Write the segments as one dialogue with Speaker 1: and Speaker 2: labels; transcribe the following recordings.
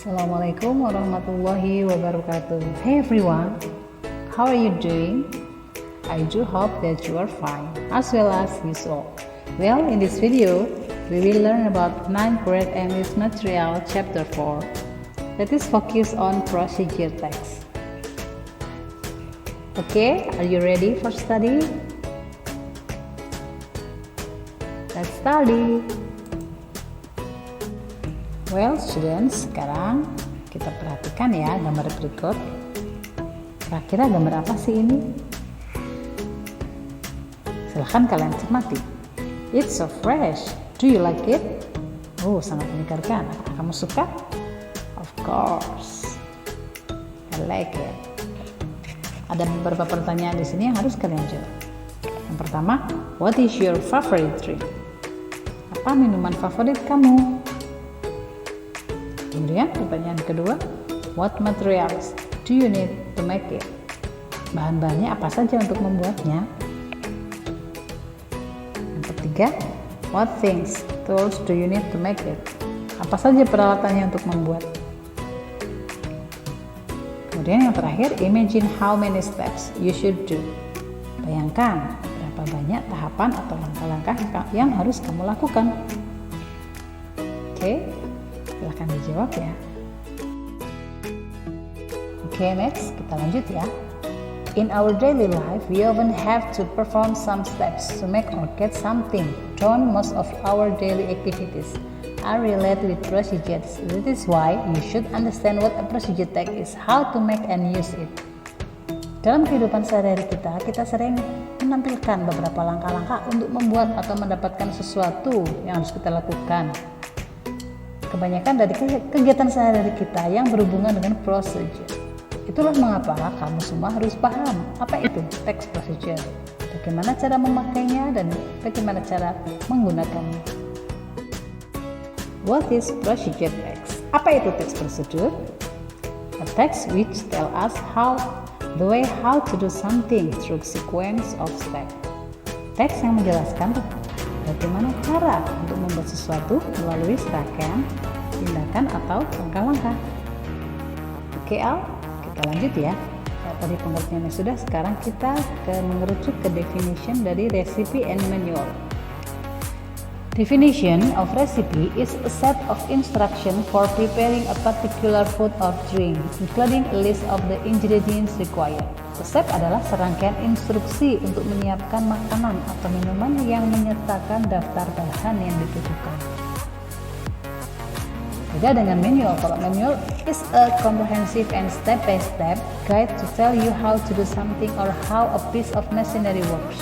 Speaker 1: Assalamualaikum warahmatullahi wabarakatuh. Hey everyone, how are you doing? I do hope that you are fine, as well as usual. Well, in this video, we will learn about 9th grade English material chapter 4. That is focused on procedure text. Okay, are you ready for study? Let's study. Well, students, sekarang kita perhatikan ya gambar berikut. Kira-kira gambar apa sih ini? Silahkan kalian cermati. It's so fresh. Do you like it? Oh, sangat menyegarkan. Apakah kamu suka? Of course. I like it. Ada beberapa pertanyaan di sini yang harus kalian jawab. Yang pertama, what is your favorite drink? Apa minuman favorit kamu? Kemudian pertanyaan kedua, what materials do you need to make it? Bahan-bahannya apa saja untuk membuatnya? Yang ketiga, what things, tools do you need to make it? Apa saja peralatannya untuk membuat? Kemudian yang terakhir, imagine how many steps you should do. Bayangkan berapa banyak tahapan atau langkah-langkah yang harus kamu lakukan. Oke. Silahkan dijawab ya. Oke, next kita lanjut ya. In our daily life, we often have to perform some steps to make or get something done. Most of our daily activities are related with procedures. That is why you should understand what a procedure text is, how to make and use it. Dalam kehidupan sehari-hari kita sering menampilkan beberapa langkah-langkah untuk membuat atau mendapatkan sesuatu yang harus kita lakukan. Kebanyakan dari kegiatan sehari-hari kita yang berhubungan dengan procedure. Itulah mengapa kamu semua harus paham apa itu text procedure, bagaimana cara memakainya dan bagaimana cara menggunakannya. What is procedure text? Apa itu text procedure? A text which tell us how to do something through sequence of steps. Teks yang menjelaskan bagaimana cara untuk membuat sesuatu melalui serangkaian tindakan atau langkah-langkah. Oke Al, kita lanjut ya. Tadi pengertiannya sudah, sekarang kita mengerucut ke definition dari recipe and manual. Definition of recipe is a set of instruction for preparing a particular food or drink, including a list of the ingredients required. Resep adalah serangkaian instruksi untuk menyiapkan makanan atau minuman yang menyertakan daftar bahan yang dibutuhkan. Beda dengan manual. Kalau manual is a comprehensive and step-by-step guide to tell you how to do something or how a piece of machinery works.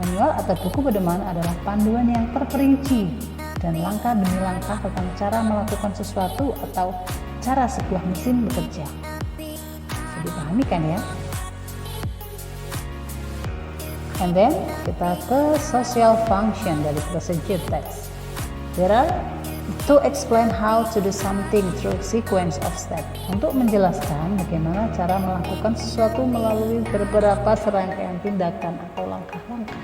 Speaker 1: Manual atau buku pedoman adalah panduan yang terperinci dan langkah demi langkah tentang cara melakukan sesuatu atau cara sebuah mesin bekerja. Bisa dipahami kan ya? And then kita ke social function dari procedure text. There are to explain how to do something through sequence of steps. Untuk menjelaskan bagaimana cara melakukan sesuatu melalui beberapa serangkaian tindakan atau langkah-langkah.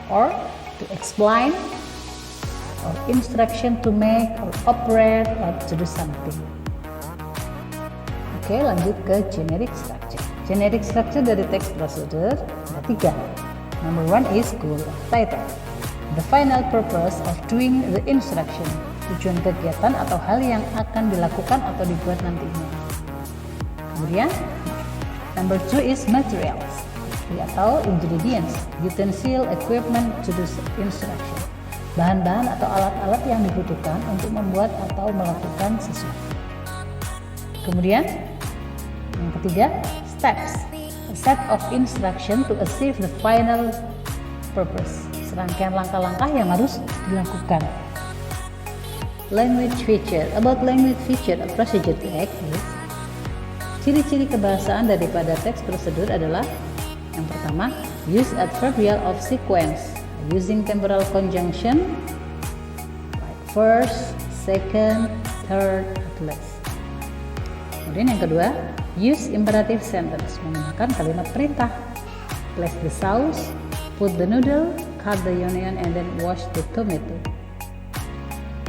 Speaker 1: Or to explain or instruction to make or operate or to do something. Oke, lanjut ke generic structure. Generic structure dari text procedure ada 3. Number 1 is goal of title. The final purpose of doing the instruction. Tujuan kegiatan atau hal yang akan dilakukan atau dibuat nantinya. Kemudian, number 2 is materials atau ingredients, utensil, equipment to do instruction. Bahan-bahan atau alat-alat yang dibutuhkan untuk membuat atau melakukan sesuatu. Kemudian, yang ketiga, steps, a set of instruction to achieve the final purpose. Serangkaian langkah-langkah yang harus dilakukan. Language feature. About language feature of procedure text is ciri-ciri kebahasaan daripada text procedure adalah yang pertama, use adverbial of sequence using temporal conjunction like first, second, third, at last. Kemudian yang kedua, use imperative sentence menggunakan kalimat perintah. Place the sauce, put the noodle, cut the onion, and then wash the tomato.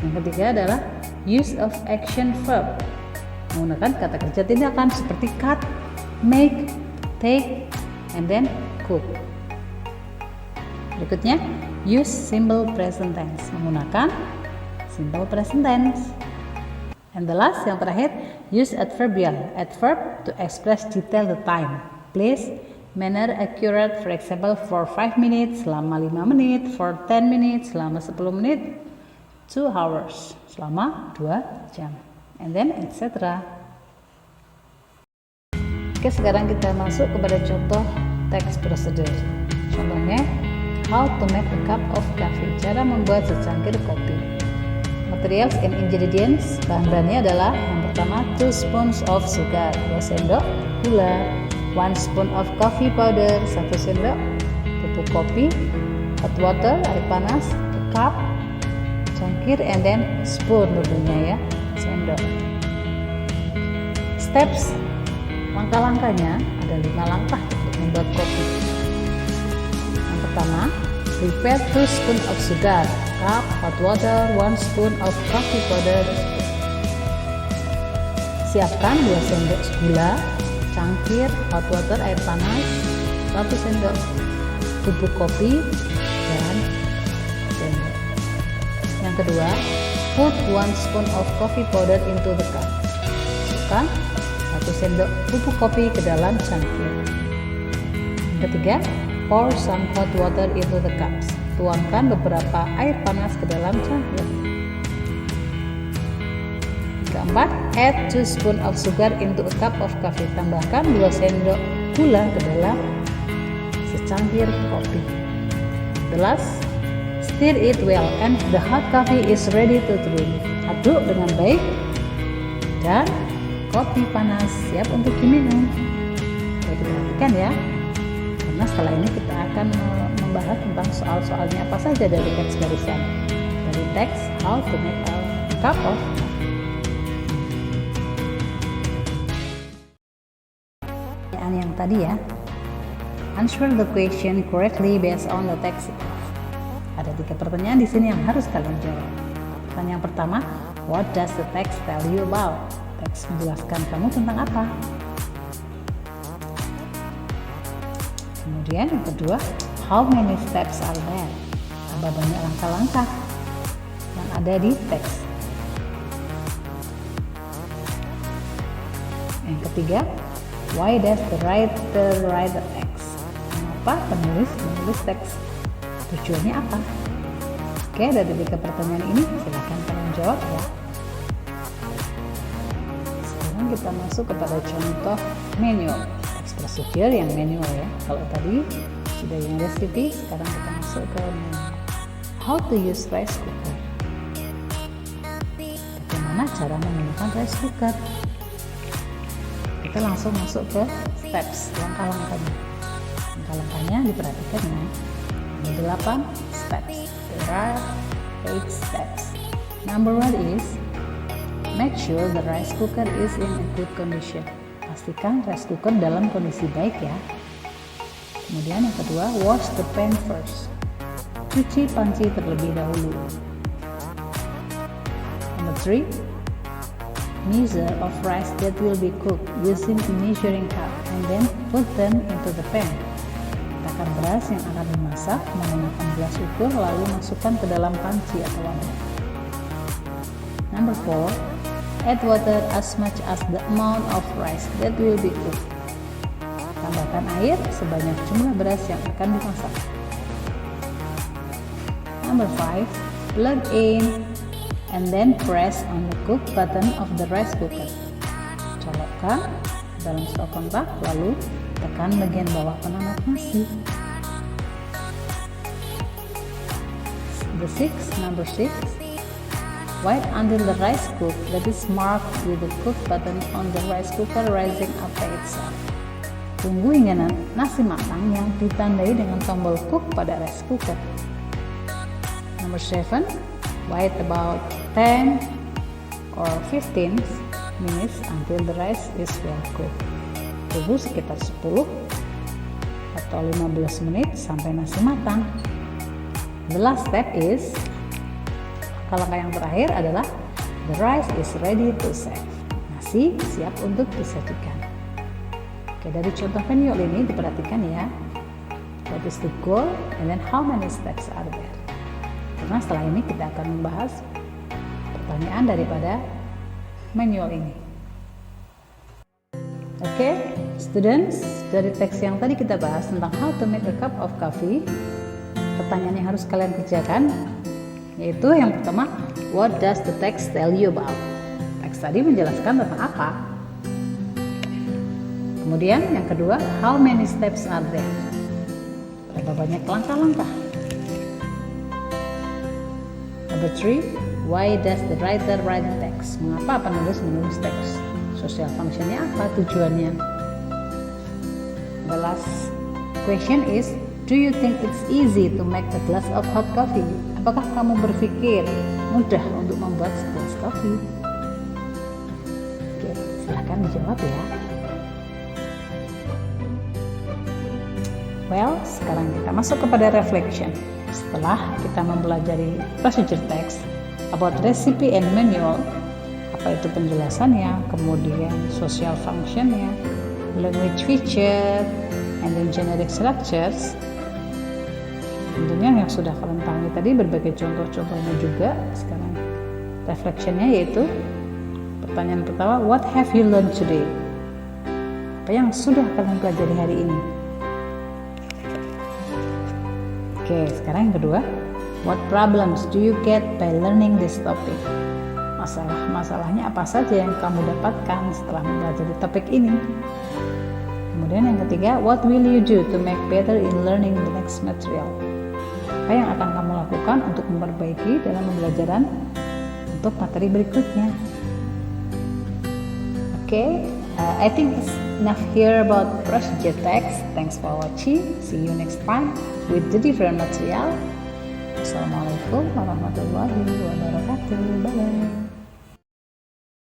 Speaker 1: Yang ketiga adalah use of action verb, menggunakan kata kerja tindakan seperti cut, make, take, and then cook. Berikutnya, use simple present tense, menggunakan simple present tense. And the last, yang terakhir, use adverbial, adverb to express detail the time, place, manner, accurate, for example, for 5 minutes, selama 5 menit, for 10 minutes, selama 10 menit, 2 hours, selama 2 jam, and then etc. Oke, sekarang kita masuk kepada contoh text procedure. Contohnya, how to make a cup of coffee, cara membuat secangkir kopi. Materials and ingredients, bahan-bahannya adalah yang pertama 2 spoons of sugar, 2 sendok gula, 1 spoon of coffee powder, 1 sendok bubuk kopi, hot water, air panas, a cup, cangkir, and then spoon tentunya ya, sendok. Steps, langkah-langkahnya ada 5 langkah untuk membuat kopi. Yang pertama, prepare 2 spoon of sugar, cup, hot water, 1 spoon of coffee powder. Siapkan 2 sendok gula, cangkir, hot water, air panas, 1 sendok bubuk kopi, dan sendok. Yang kedua, put 1 spoon of coffee powder into the cup. Masukkan 1 sendok bubuk kopi ke dalam cangkir. Yang ketiga, pour some hot water into the cups. Tuangkan beberapa air panas ke dalam cangkir. Keempat, add 2 spoon of sugar into a cup of coffee. Tambahkan 2 sendok gula ke dalam secangkir kopi. The last, stir it well and the hot coffee is ready to drink. Aduk dengan baik dan kopi panas siap untuk diminum. Baik, diperhatikan ya, karena setelah ini kita akan membahas tentang soal-soalnya apa saja dari teks barisan, dari teks how to make a cup of coffee. Yang tadi ya, answer the question correctly based on the text. Ada 3 pertanyaan di sini yang harus kalian jawab. Pertanyaan pertama, what does the text tell you about? Teks menjelaskan kamu tentang apa? Kemudian yang kedua, how many steps are there? Tambah banyak langkah-langkah yang ada di teks. Yang ketiga, why does the writer write the text? Mengapa penulis menulis teks? Tujuannya apa? Oke, dari 3 pertanyaan ini silakan kalian jawab ya. Sekarang kita masuk kepada contoh manual. Text procedure yang manual ya. Kalau tadi sudah yang recipe, sekarang kita masuk ke manual. How to use rice cooker. Bagaimana cara menggunakan rice cooker? Kita langsung masuk ke steps, langkah-langkahnya. Langkah-langkahnya diperhatikan ya. Ada 8 steps. There are 8 steps. Number 1 is make sure the rice cooker is in a good condition. Pastikan rice cooker dalam kondisi baik ya. Kemudian yang kedua, wash the pan first. Cuci panci terlebih dahulu. Number 3, measure of rice that will be cooked using a measuring cup and then put them into the pan. Takar beras yang akan dimasak menggunakan gelas ukur lalu masukkan ke dalam panci atau wadah. Number 4, add water as much as the amount of rice that will be cooked. Tambahkan air sebanyak jumlah beras yang akan dimasak. Number 5, plug in and then press on the cook button of the rice cooker. Colokkan dalam stop kontak lalu tekan bagian bawah penanak nasi. Number 6, wait until the rice cook that is marked with the cook button on the rice cooker rising up by itself. Tunggu hingga nasi matang yang ditandai dengan tombol cook pada rice cooker. Number 7, wait about 10 or 15 minutes until the rice is well cooked. Tunggu sekitar 10 atau 15 menit sampai nasi matang. The last step is, langkah yang terakhir adalah The rice is ready to serve. Nasi siap untuk disajikan. Oke, dari contoh manual ini diperhatikan ya. What is the goal and then how many steps are there? Karena setelah ini kita akan membahas pertanyaan daripada manual ini. Oke, students, dari teks yang tadi kita bahas tentang how to make a cup of coffee, pertanyaan yang harus kalian kerjakan yaitu yang pertama, what does the text tell you about? Teks tadi menjelaskan tentang apa? Kemudian yang kedua, how many steps are there? Berapa banyak langkah-langkah? Number 3, why does the writer write text? Mengapa penulis menulis teks? Social functionnya apa? Tujuannya? The last question is, do you think it's easy to make a glass of hot coffee? Apakah kamu berpikir mudah untuk membuat segelas kopi? Oke, silahkan dijawab ya. Well, sekarang kita masuk kepada reflection. Setelah kita mempelajari procedure text about recipe and manual, apa itu penjelasannya, kemudian social functionnya, language feature, and then generic structures. Tentunya yang sudah kalian pahami tadi berbagai contoh-contohnya juga. Sekarang reflectionnya yaitu pertanyaan pertama, what have you learned today? Apa yang sudah kalian pelajari hari ini? Oke, sekarang yang kedua, what problems do you get by learning this topic? Masalah-masalahnya apa saja yang kamu dapatkan setelah mempelajari topik ini? Kemudian yang ketiga, what will you do to make better in learning the next material? Apa yang akan kamu lakukan untuk memperbaiki dalam pembelajaran untuk materi berikutnya? Okay, I think it's enough here about procedure text. Thanks for watching. See you next time with the different material. Assalamualaikum warahmatullahi wabarakatuh. Bye bye.